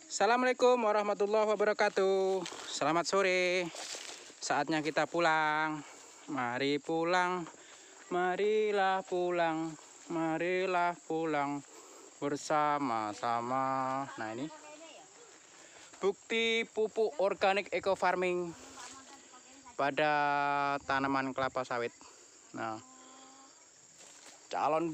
Assalamualaikum warahmatullahi wabarakatuh. Selamat sore. Saatnya kita pulang. Mari pulang. Marilah pulang. Marilah pulang bersama-sama. Nah, ini bukti pupuk organik eco farming pada tanaman kelapa sawit. Nah, calon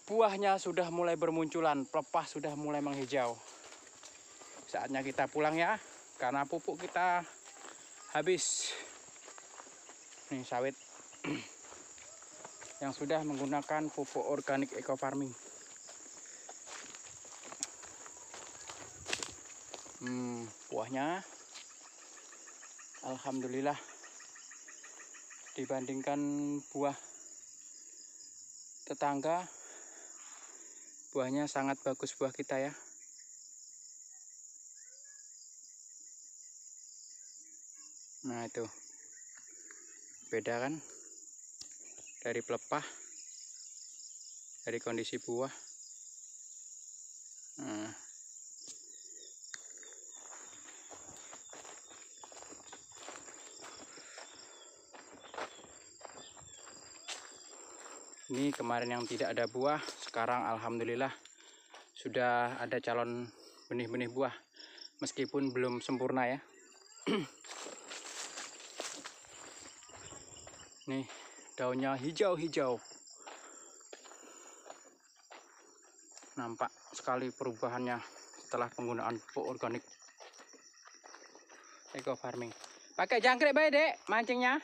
buahnya sudah mulai bermunculan, pelepah sudah mulai menghijau. Saatnya kita pulang ya, karena pupuk kita habis. Nih sawit yang sudah menggunakan pupuk organik eco farming. Buahnya alhamdulillah dibandingkan buah tetangga, buahnya sangat bagus buah kita ya. Nah itu beda kan dari pelepah, dari kondisi buah. Nah, ini kemarin yang tidak ada buah, sekarang alhamdulillah sudah ada calon benih-benih buah, meskipun belum sempurna ya. Nih daunnya hijau-hijau, nampak sekali perubahannya setelah penggunaan pupuk organik eco farming. Pakai jangkrik baik dek mancingnya.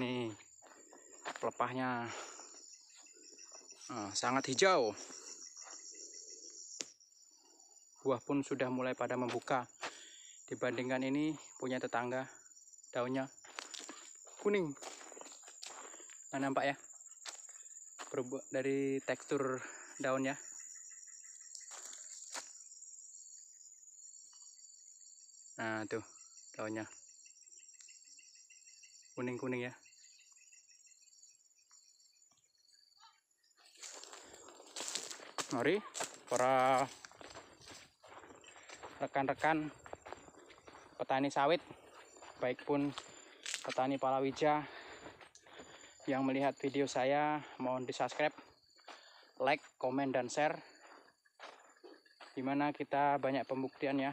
Nih pelepahnya sangat hijau, buah pun sudah mulai pada membuka. Dibandingkan ini punya tetangga, daunnya kuning. Nah, nampak ya berubah dari tekstur daunnya. Nah tuh daunnya kuning-kuning ya. Mari para rekan-rekan petani sawit, baik pun petani palawija yang melihat video saya, mohon di subscribe, like, komen, dan share, dimana kita banyak pembuktian ya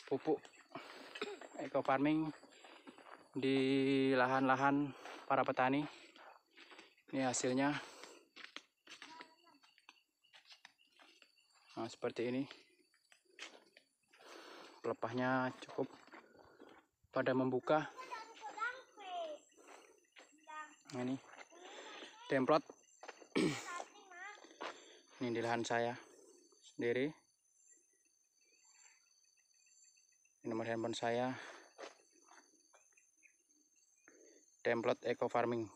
pupuk eco farming di lahan-lahan para petani. Ini hasilnya. Nah, seperti ini. Pelepahnya cukup pada membuka. Nah, ini templot. Ini di lahan saya sendiri. Ini nomor handphone saya. Templot eco farming.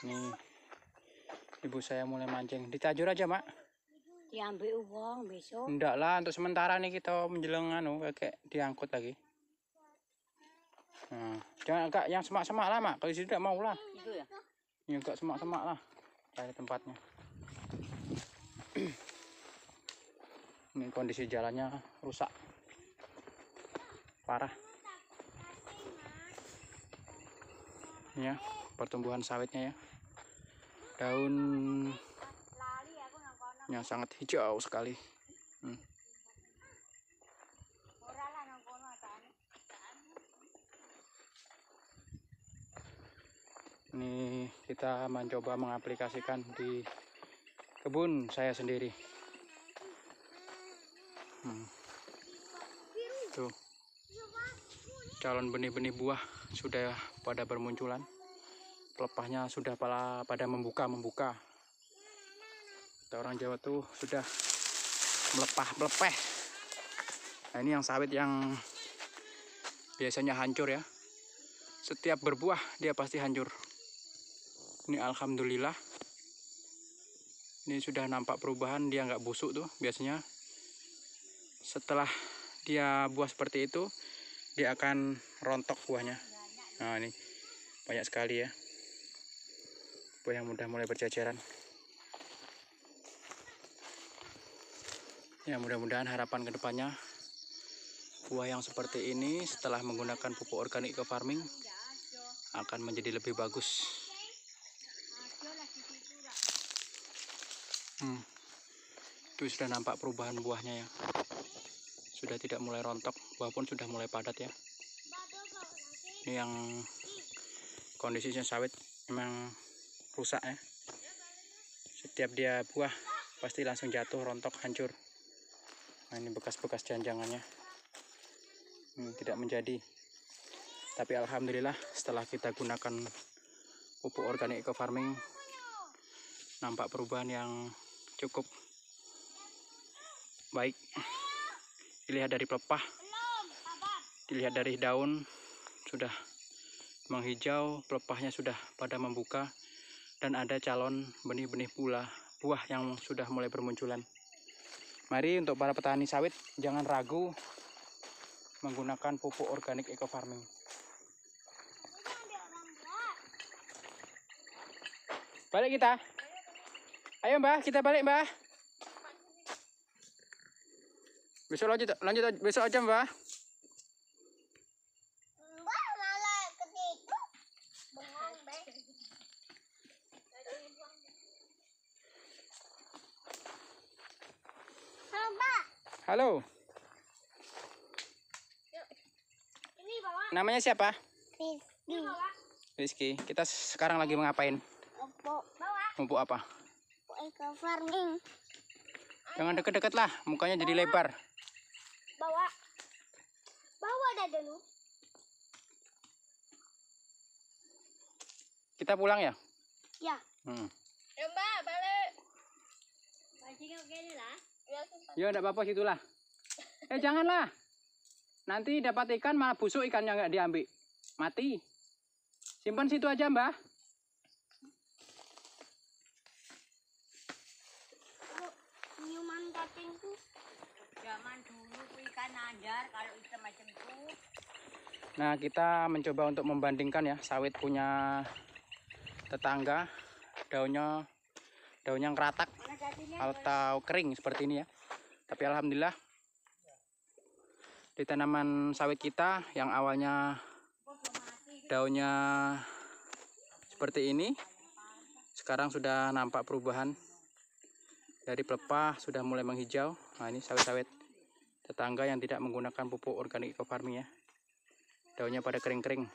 Nih ibu saya mulai mancing. Ditajur aja mak. Diambil uang besok. Enggak lah, untuk sementara nih kita menjelang kayak diangkut lagi. Nah, jangan agak yang semak-semak lah mak. Kalau di sini tidak mau lah. Itu ya. Ini agak semak-semak lah cari tempatnya. Ini kondisi jalannya rusak parah. Ini ya pertumbuhan sawitnya ya. Daun yang sangat hijau sekali. Ini kita mencoba mengaplikasikan di kebun saya sendiri. Tuh calon benih-benih buah sudah pada bermunculan, pelepahnya sudah pada membuka. Kata orang Jawa tuh sudah melepah-melepeh. Nah, ini yang sawit yang biasanya hancur ya. Setiap berbuah dia pasti hancur. Ini alhamdulillah. Ini sudah nampak perubahan, dia nggak busuk tuh. Biasanya setelah dia buah seperti itu, dia akan rontok buahnya. Nah, ini banyak sekali ya buah yang udah mulai berjajaran. Ya, mudah-mudahan harapan kedepannya buah yang seperti ini setelah menggunakan pupuk organik eco farming akan menjadi lebih bagus. Itu sudah nampak perubahan buahnya ya. Sudah tidak mulai rontok, buah pun sudah mulai padat ya. Ini yang kondisinya sawit memang rusak ya. Setiap dia buah pasti langsung jatuh, rontok, hancur. Nah, ini bekas-bekas janjangannya. Tidak menjadi. Tapi alhamdulillah setelah kita gunakan pupuk organik eco farming, nampak perubahan yang cukup baik. Dilihat dari pelepah, dilihat dari daun sudah menghijau, pelepahnya sudah pada membuka, dan ada calon benih-benih buah yang sudah mulai bermunculan. Mari untuk para petani sawit jangan ragu menggunakan pupuk organik eco farming. Balik kita. Ayo Mbah, kita balik Mbah. Besok lanjut besok aja Mbah. Mbak malah ketipu. Bengong, Bang. Halo, Mbak. Halo. Ini bawa. Namanya siapa? Rizky. Bawa. Rizky. Kita sekarang lagi mengapain? Pupuk. Bawa. Pupuk apa? Pupuk eco farming. Jangan deket-deket lah, mukanya jadi lebar. Bawa. Bawa dah dulu. Kita pulang ya? Ya. Ya Mbak, balik. Bajingnya gini lah. Ya enggak apa-apa situlah. Janganlah. Nanti dapat ikan malah busuk ikannya nggak diambil. Mati. Simpan situ aja Mbah. Minuman cacingku. Zaman dulu ikan anjar kalau ikan macam itu. Nah, kita mencoba untuk membandingkan ya, sawit punya tetangga daunnya ngeratak atau kering seperti ini ya. Tapi alhamdulillah di tanaman sawit kita yang awalnya daunnya seperti ini, sekarang sudah nampak perubahan. Dari pelepah sudah mulai menghijau. Nah, ini sawit-sawit tetangga yang tidak menggunakan pupuk organik eco farming ya. Daunnya pada kering-kering.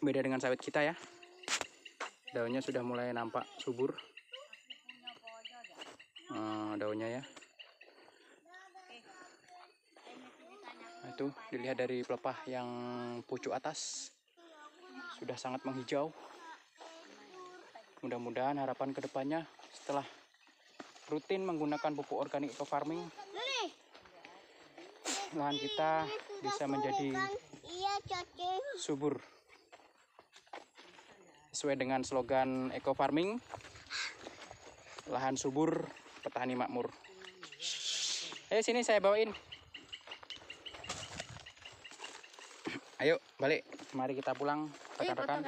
Beda dengan sawit kita ya. Daunnya sudah mulai nampak subur. Daunnya ya. Nah, itu dilihat dari pelepah yang pucuk atas sudah sangat menghijau. Mudah-mudahan harapan kedepannya setelah rutin menggunakan pupuk organik eco farming, lahan kita bisa menjadi subur. Sesuai dengan slogan eco farming, lahan subur, petani makmur. Sini saya bawain. Ayo balik, mari kita pulang rekan-rekan.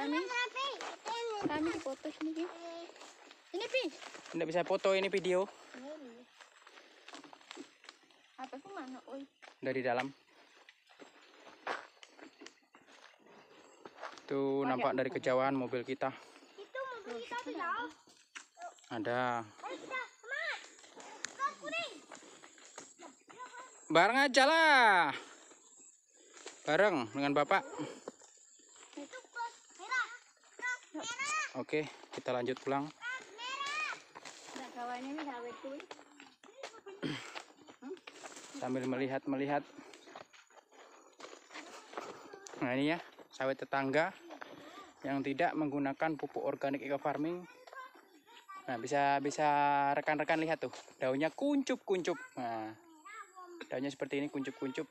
Kami foto sini. Ini Pi. Tidak bisa foto, ini video. Apa sih mana? Oi. Dari dalam. Itu nampak dari kejauhan mobil kita. Itu mobil kita tidak. Ada. Bareng aja lah. Bareng dengan Bapak. Itu pos merah. Oke, kita lanjut pulang. Nah, kawan ini sawit tuh. Sambil melihat. Nah, ini ya, sawit tetangga yang tidak menggunakan pupuk organik eco farming. Nah, bisa rekan-rekan lihat tuh, daunnya kuncup-kuncup. Nah, daunnya seperti ini kuncup-kuncup.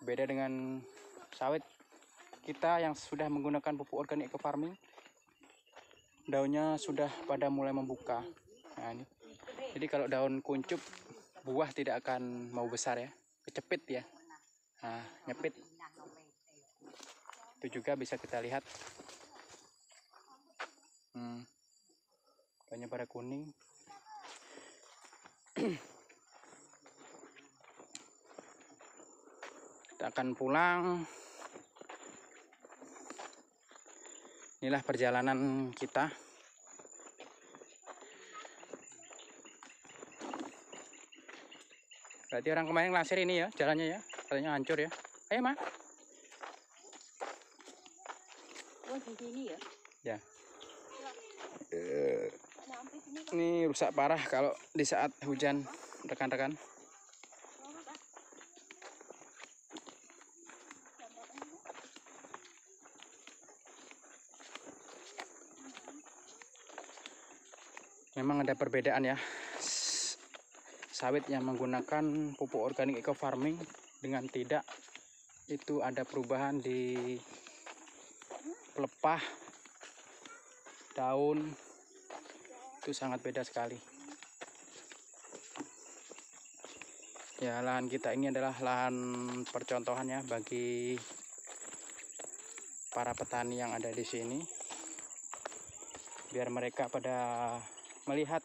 Beda dengan sawit kita yang sudah menggunakan pupuk organik eco farming, daunnya sudah pada mulai membuka. Nah, ini. Jadi kalau daun kuncup, buah tidak akan mau besar ya, kecepit ya. Nah, nyepit. Itu juga bisa kita lihat. Banyak pada kuning. Kita akan pulang. Inilah perjalanan kita. Berarti orang kemarin ngelasir ini ya jalannya ya, katanya hancur ya. Ayo Ma. Oh, di sini ya? Ya. Ini rusak parah kalau di saat hujan, rekan-rekan. Memang ada perbedaan ya, sawit yang menggunakan pupuk organik eco farming dengan tidak, itu ada perubahan di pelepah, daun, itu sangat beda sekali. Ya, lahan kita ini adalah lahan percontohan ya bagi para petani yang ada di sini, biar mereka pada melihat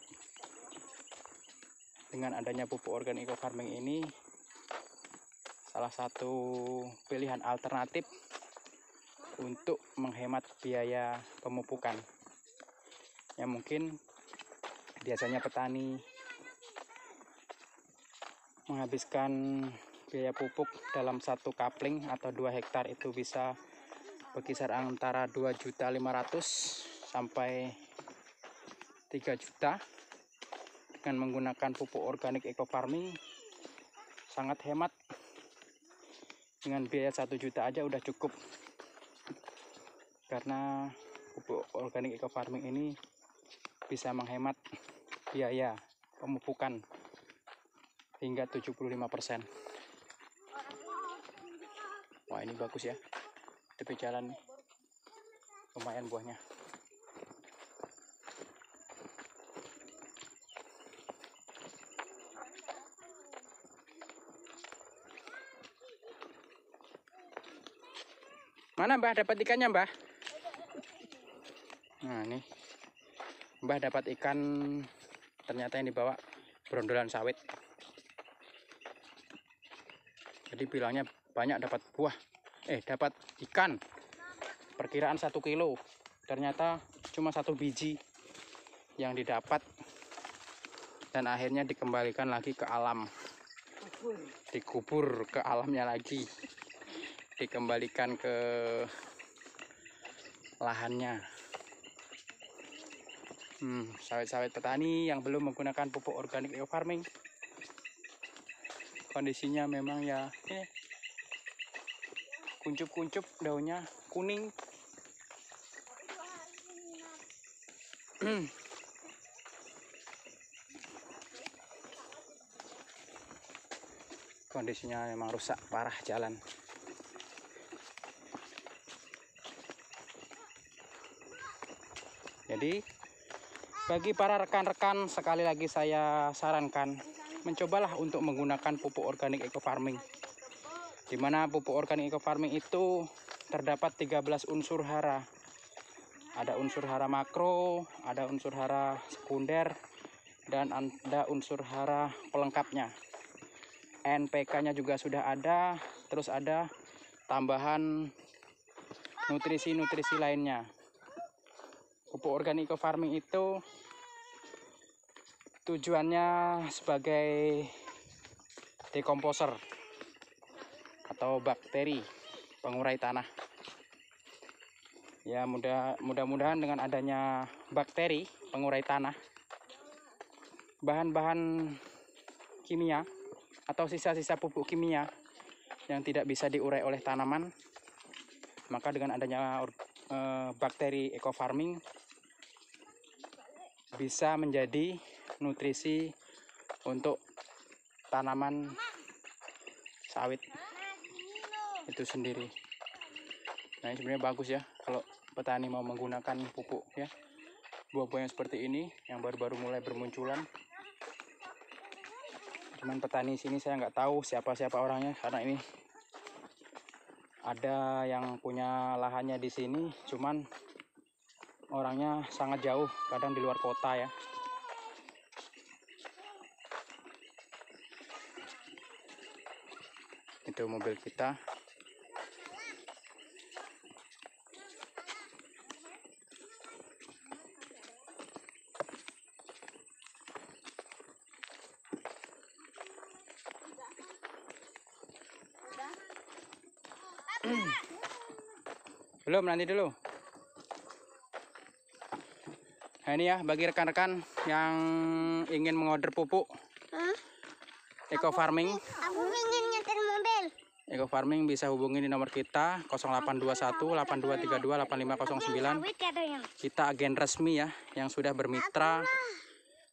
dengan adanya pupuk organik eco farming ini salah satu pilihan alternatif untuk menghemat biaya pemupukan yang mungkin biasanya petani menghabiskan biaya pupuk dalam satu kapling atau 2 hektar itu bisa berkisar antara 2.500.000 sampai 3 juta. Dengan menggunakan pupuk organik eco farming sangat hemat, dengan biaya 1 juta aja udah cukup, karena pupuk organik eco farming ini bisa menghemat biaya pemupukan hingga 75%. Wah, ini bagus ya, tepi jalan nih, lumayan buahnya. Mana Mbah dapat ikannya Mbah? Nah ini Mbah dapat ikan, ternyata yang dibawa brondolan sawit. Jadi bilangnya banyak dapat buah, dapat ikan perkiraan 1 kilo, ternyata cuma 1 biji yang didapat, dan akhirnya dikembalikan lagi ke alam, dikubur ke alamnya lagi, dikembalikan ke lahannya. Sawit-sawit petani yang belum menggunakan pupuk organik eco farming, kondisinya memang ya kuncup-kuncup, daunnya kuning. Kondisinya memang rusak parah jalan. Jadi bagi para rekan-rekan, sekali lagi saya sarankan mencobalah untuk menggunakan pupuk organik eco farming, di mana pupuk organik eco farming itu terdapat 13 unsur hara. Ada unsur hara makro, ada unsur hara sekunder, dan ada unsur hara pelengkapnya. NPK-nya juga sudah ada, terus ada tambahan nutrisi-nutrisi lainnya. Pupuk organik eco farming itu tujuannya sebagai dekomposer atau bakteri pengurai tanah. Ya, mudah-mudahan dengan adanya bakteri pengurai tanah, bahan-bahan kimia atau sisa-sisa pupuk kimia yang tidak bisa diurai oleh tanaman, maka dengan adanya bakteri eco farming bisa menjadi nutrisi untuk tanaman sawit itu sendiri. Nah, ini sebenarnya bagus ya kalau petani mau menggunakan pupuk ya, buah-buah yang seperti ini yang baru-baru mulai bermunculan. Cuman petani sini saya nggak tahu siapa-siapa orangnya, karena ini Ada yang punya lahannya di sini, cuman orangnya sangat jauh, kadang di luar kota ya. Itu mobil kita. Belum, nanti dulu. Nah ini ya, bagi rekan-rekan yang ingin mengorder pupuk Eco Farming. Aku ingin nyetir mobil. Eco Farming bisa hubungi di nomor kita 0821 8232 8509. Kita agen resmi ya, yang sudah bermitra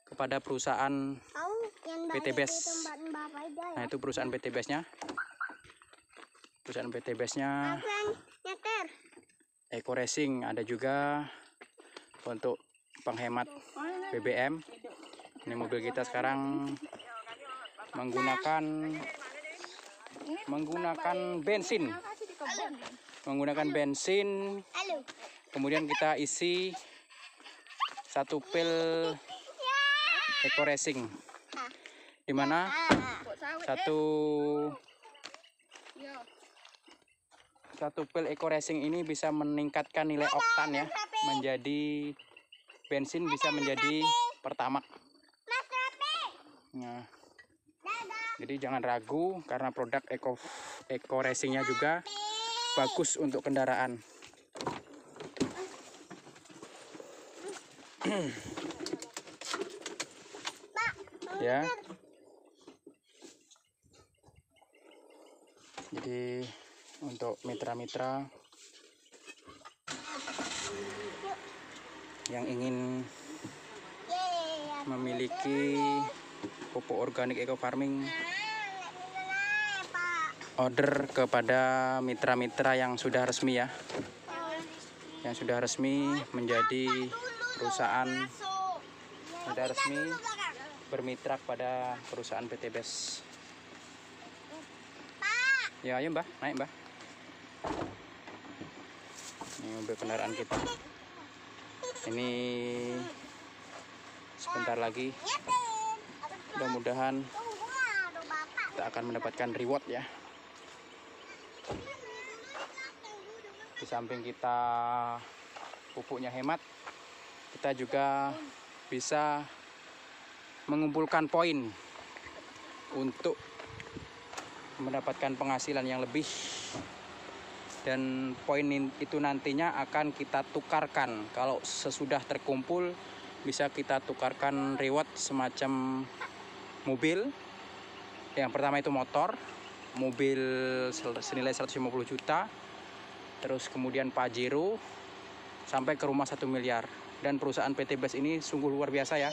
kepada perusahaan PT BES. Nah itu perusahaan PT BES-nya. Perusahaan PT BES-nya Eco Racing, ada juga untuk penghemat BBM. Ini mobil kita sekarang menggunakan bensin. Menggunakan bensin. Kemudian kita isi 1 pil Eco Racing. Di mana satu pil Eco Racing ini bisa meningkatkan nilai oktan ya, menjadi bensin bisa menjadi Pertamax. Nah, jadi jangan ragu karena produk Eco Racing-nya juga bagus untuk kendaraan. Ya. Jadi untuk mitra-mitra yang ingin memiliki pupuk organik Eco Farming, order kepada mitra-mitra yang sudah resmi ya, yang sudah resmi menjadi perusahaan, sudah resmi bermitra kepada perusahaan PT BES. Ya ayo Mbah, naik Mbah. Ini mobil kendaraan kita. Ini sebentar lagi, mudah-mudahan kita akan mendapatkan reward ya. Di samping kita pupuknya hemat, kita juga bisa mengumpulkan poin untuk mendapatkan penghasilan yang lebih, dan poin itu nantinya akan kita tukarkan. Kalau sesudah terkumpul bisa kita tukarkan reward semacam mobil. Yang pertama itu mobil senilai 150 juta, terus kemudian Pajero sampai ke rumah 1 miliar. Dan perusahaan PT BES ini sungguh luar biasa ya.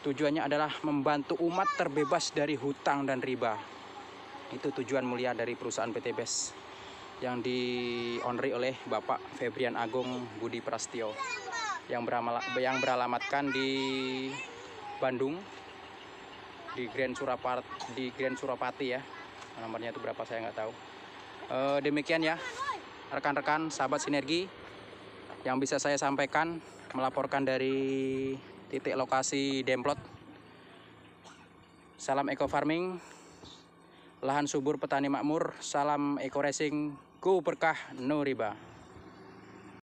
Tujuannya adalah membantu umat terbebas dari hutang dan riba. Itu tujuan mulia dari perusahaan PT BES yang di-onri oleh Bapak Febrian Agung Budi Prastio yang beralamatkan di Bandung, di Grand Surapati ya. Nomornya itu berapa saya nggak tahu. Demikian ya rekan-rekan sahabat Sinergi yang bisa saya sampaikan, melaporkan dari titik lokasi Demplot. Salam Eco Farming, lahan subur petani makmur. Salam Eco Racing, go berkah no riba.